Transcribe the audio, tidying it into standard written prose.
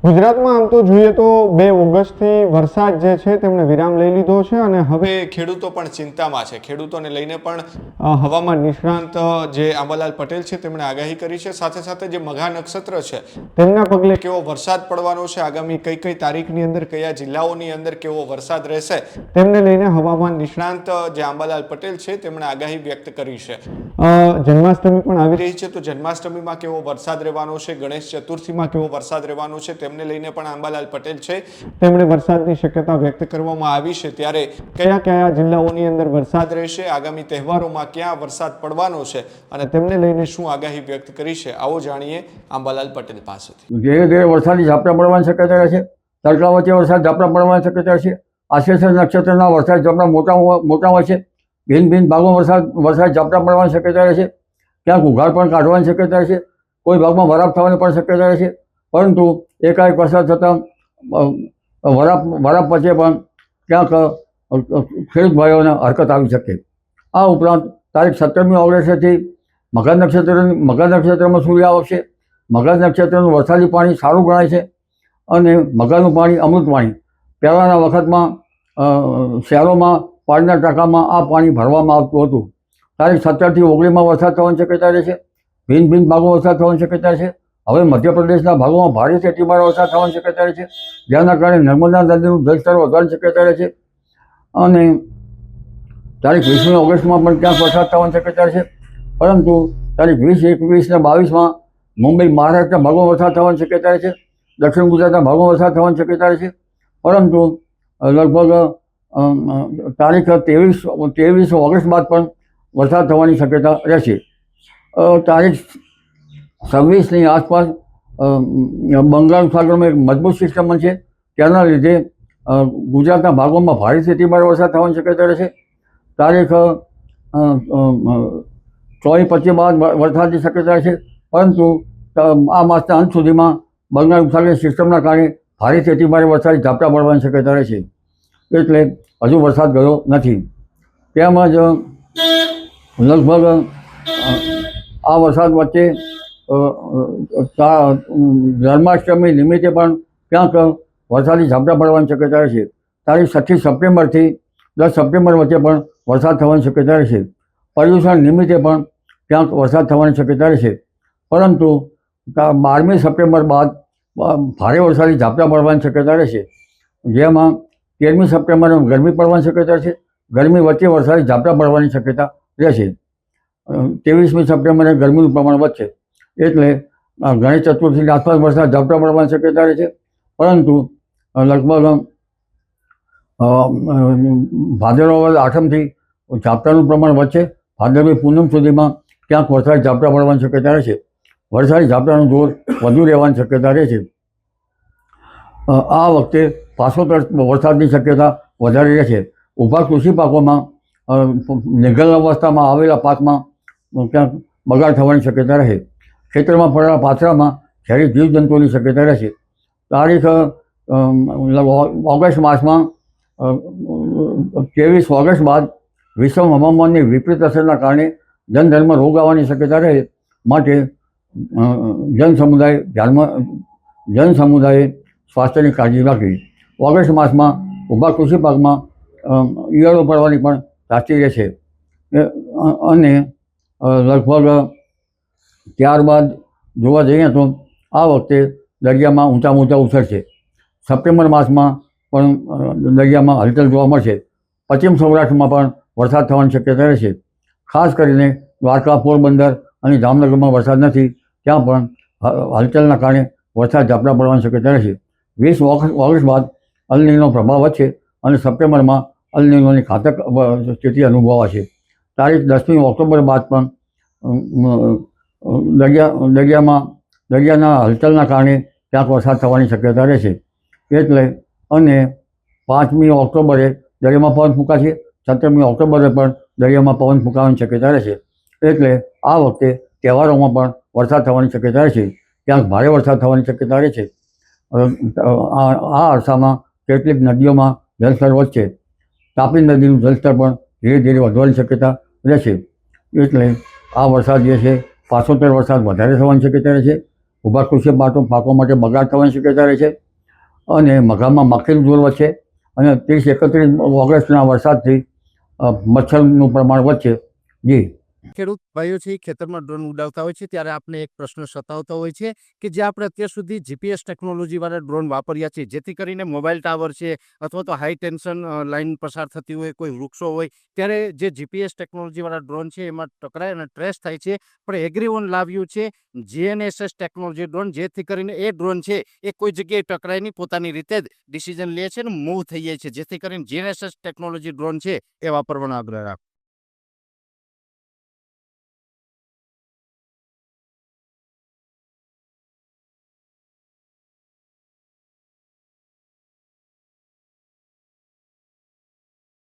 ગુજરાતમાં આમ તો જોઈએ તો 2 ઓગસ્ટથી વરસાદ જે છે તેમણે વિરામ લઈ લીધો છે અને હવે ખેડૂતો પણ ચિંતામાં છે. ખેડૂતોને લઈને પણ હવામાન નિષ્ણાંત જે આંબાલાલ પટેલ છે તેમણે આગાહી કરી છે. સાથે સાથે જે મઘા નક્ષત્ર છે તેમના પગલે કેવો વરસાદ પડવાનો છે, આગામી કઈ તારીખની અંદર કયા જિલ્લાઓની અંદર કેવો વરસાદ રહેશે તેમને લઈને હવામાન નિષ્ણાંત જે આંબાલાલ પટેલ છે તેમણે આગાહી વ્યક્ત કરી છે. જન્માષ્ટમી પણ આવી રહી છે, તો જન્માષ્ટમીમાં કેવો વરસાદ રહેવાનો છે, ગણેશ ચતુર્થીમાં કેવો વરસાદ રહેવાનો છે તેમને લઈને પણ આંબાલાલ પટેલ છે તેમણે વરસાદની શક્યતા વ્યક્ત કરવામાં આવી છે. ત્યારે કયા કયા જિલ્લાઓની અંદર વરસાદ રહેશે, આગામી તહેવારોમાં ક્યાં વરસાદ પડવાનો છે અને તેમને લઈને શું આગાહી વ્યક્ત કરી છે, આવો જાણીએ આંબાલાલ પટેલ પાસેથી. ધીરે ધીરે વરસાદી ઝાપટા પડવાની શક્યતા રહે છે. તડકા વચ્ચે વરસાદ ઝાપટા પડવાની શક્યતા છે. આશ્લેષ નક્ષત્રના વરસાદ ઝાપટા મોટા હોય છે. ભિન્ન ભિન્ન ભાગોમાં વરસાદ ઝાપટા પડવાની શક્યતા રહે છે. ક્યાંક ઉઘાડ પણ કાઢવાની શક્યતા રહે છે. કોઈ ભાગમાં વરાપ થવાની પણ શક્યતા રહે છે. પરંતુ એકાએક વરસાદ થતાં વરાપ વચ્ચે પણ ક્યાંક ખેડૂત ભાઈઓને હરકત આવી શકે. આ ઉપરાંત તારીખ 17મી ઓગસ્ટથી મઘા નક્ષત્રમાં સૂર્ય આવશે. મઘા નક્ષત્રનું વરસાદી પાણી સારું ગણાય છે અને મઘાનું પાણી અમૃત પાણી. પહેલાંના વખતમાં શહેરોમાં પાણીના ટાંકામાં આ પાણી ભરવામાં આવતું હતું. તારીખ 17થી 19માં વરસાદ થવાની શક્યતા રહે છે. ભિન્ન ભિન્ન ભાગોમાં વરસાદ થવાની શક્યતા છે. હવે મધ્યપ્રદેશના ભાગોમાં ભારેથી અતિભારે વરસાદ થવાની શક્યતા રહે છે, જેના કારણે નર્મદા નદીનું જળસ્તર વધવાની શક્યતા રહે છે. અને તારીખ 20મી ઓગસ્ટમાં પણ ક્યાંક વરસાદ થવાની શક્યતા છે. પરંતુ તારીખ 20, 21 ને 22માં મુંબઈ, મહારાષ્ટ્રના ભાગોમાં વરસાદ થવાની શક્યતા રહે છે. દક્ષિણ ગુજરાતના ભાગોમાં વરસાદ થવાની શક્યતા રહે છે. પરંતુ લગભગ તારીખ 23 ઓગસ્ટ બાદ પણ વરસાદ થવાની શક્યતા રહેશે. તારીખ 26ની આસપાસ બંગાળ સાગરમાં એક મજબૂત સિસ્ટમ છે, તેના લીધે ગુજરાતના ભાગોમાં ભારેથી અતિભારે વરસાદ થવાની શક્યતા રહેશે. તારીખ 24-25 બાદ વરસાદની શક્યતા છે. પરંતુ આ માસના અંત સુધીમાં બંગાળ ઉપસાગર સિસ્ટમના કારણે ભારેથી અતિભારે વરસાદી ઝાપટા પડવાની શક્યતા રહે છે. એટલે હજુ વરસાદ ગયો નથી. તેમજ લગભગ આ વરસાદ વચ્ચે જન્માષ્ટમી નિમિત્તે પણ ક્યાંક વરસાદી ઝાપટા પડવાની શક્યતા રહે છે. તારીખ 27 સપ્ટેમ્બરથી 10 સપ્ટેમ્બર વચ્ચે પણ વરસાદ થવાની શક્યતા રહેશે. પર્યુષણ નિમિત્તે પણ ક્યાંક વરસાદ થવાની શક્યતા રહેશે. પરંતુ 12મી સપ્ટેમ્બર બાદ ભારે વરસાદી ઝાપટા પડવાની શક્યતા રહેશે. જેમાં 13મી સપ્ટેમ્બરે ગરમી પડવાની શક્યતા છે. ગરમી વચ્ચે વરસાદી ઝાપટા પડવાની શક્યતા રહેશે. 23મી સપ્ટેમ્બરે ગરમીનું પ્રમાણ વધશે. એટલે ગણેશ ચતુર્થીની આસપાસ વરસાદ ઝાપટા પડવાની શક્યતા રહે છે. પરંતુ લગભગ ભાદરવા આઠમથી ઝાપટાનું પ્રમાણ વધશે. ભાદરવી પૂનમ સુધીમાં ક્યાંક વરસાદી ઝાપટા પડવાની શક્યતા રહે છે. વરસાદી ઝાપટાનું જોર વધુ રહેવાની શક્યતા રહે છે. આ વખતે પાછોતર વરસાદની શક્યતા વધારે રહેશે. ઊભા કૃષિ પાકોમાં નિર્ગલ અવસ્થામાં આવેલા પાકમાં ક્યાંક બગાડ થવાની શક્યતા રહે. ખેતરમાં પડેલા પાથરામાં ઝેરી જીવજંતુઓની શક્યતા રહેશે. તારીખ ઓગસ્ટ માસમાં 23 ઓગસ્ટ બાદ વિશ્વ હવામાનની વિપરીત અસરના કારણે જનધનમાં રોગ આવવાની શક્યતા રહે. માટે જન સમુદાયે સ્વાસ્થ્યની કાળજી રાખવી. ઓગસ્ટ માસમાં ઊભા કૃષિ પાકમાં ઈયળો પડવાની પણ ધાસ્તી રહેશે. અને લગભગ ત્યારબાદ જોવા જઈએ તો આ વખતે દરિયામાં ઊંચા ઉછળશે. સપ્ટેમ્બર માસમાં પણ દરિયામાં હલચલ જોવા મળશે. પશ્ચિમ સૌરાષ્ટ્રમાં પણ વરસાદ થવાની શક્યતા રહેશે. ખાસ કરીને દ્વારકા, પોરબંદર અને જામનગરમાં વરસાદ નથી, ત્યાં પણ હલચલના કારણે વરસાદ ઝાપટા પડવાની શક્યતા રહેશે. 20 ઓગસ્ટ બાદ અલ નીનોનો પ્રભાવ વધશે અને સપ્ટેમ્બરમાં અલ નીનોની ઘાતક સ્થિતિ અનુભવાશે. તારીખ 10મી ઓક્ટોબર બાદ પણ દરિયાના હલચલના કારણે ક્યાંક વરસાદ થવાની શક્યતા રહેશે. એટલે અને 5મી ઓક્ટોબરે દરિયામાં પવન ફૂંકાશે. 17મી ઓક્ટોબરે પણ દરિયામાં પવન ફૂંકાવાની શક્યતા રહેશે. એટલે આ વખતે તહેવારોમાં પણ વરસાદ થવાની શક્યતા રહેશે. ક્યાંક ભારે વરસાદ થવાની શક્યતા રહેશે. આ અરસામાં કેટલીક નદીઓમાં જળસ્તર વધશે. તાપી નદીનું જળસ્તર પણ ધીરે ધીરે વધવાની શક્યતા રહેશે. એટલે આ વરસાદ જે છે પાછોતર વરસાદ વધારે થવાની શક્યતા રહેશે. ઊભા કૃષિ પાકો માટે બગાડ થવાની શક્યતા રહે છે અને મઘામાં માખીનું જોર વધશે અને 30-31 ઓગસ્ટના વરસાદથી મચ્છરનું પ્રમાણ વધશે. જી. ખેડૂત ભાઈઓ છે એ ખેતરમાં ડ્રોન ઉડાવતા હોય છે ત્યારે આપણે એક પ્રશ્ન સતાવતો હોય છે કે જે આપણે અત્યાર સુધી જીપીએસ ટેકનોલોજીવાળા ડ્રોન વાપર્યા છે, જેથી કરીને મોબાઈલ ટાવર છે અથવા તો હાઈ ટેન્શન લાઇન પસાર થતી હોય, કોઈ વૃક્ષો હોય, ત્યારે જે જીપીએસ ટેકનોલોજીવાળા ડ્રોન છે એમાં ટકરાય અને ટ્રેસ થાય છે. પણ એગ્રીવન લાવ્યું છે જીએનએસએસ ટેકનોલોજી ડ્રોન, જેથી કરીને એ ડ્રોન છે એ કોઈ જગ્યાએ ટકરાય નહીં, પોતાની રીતે જ ડિસિઝન લે છે અને મૂવ થઈ જાય છે. જેથી કરીને જીએનએસએસ ટેકનોલોજી ડ્રોન છે એ વાપરવાનો આગ્રહ રાખો.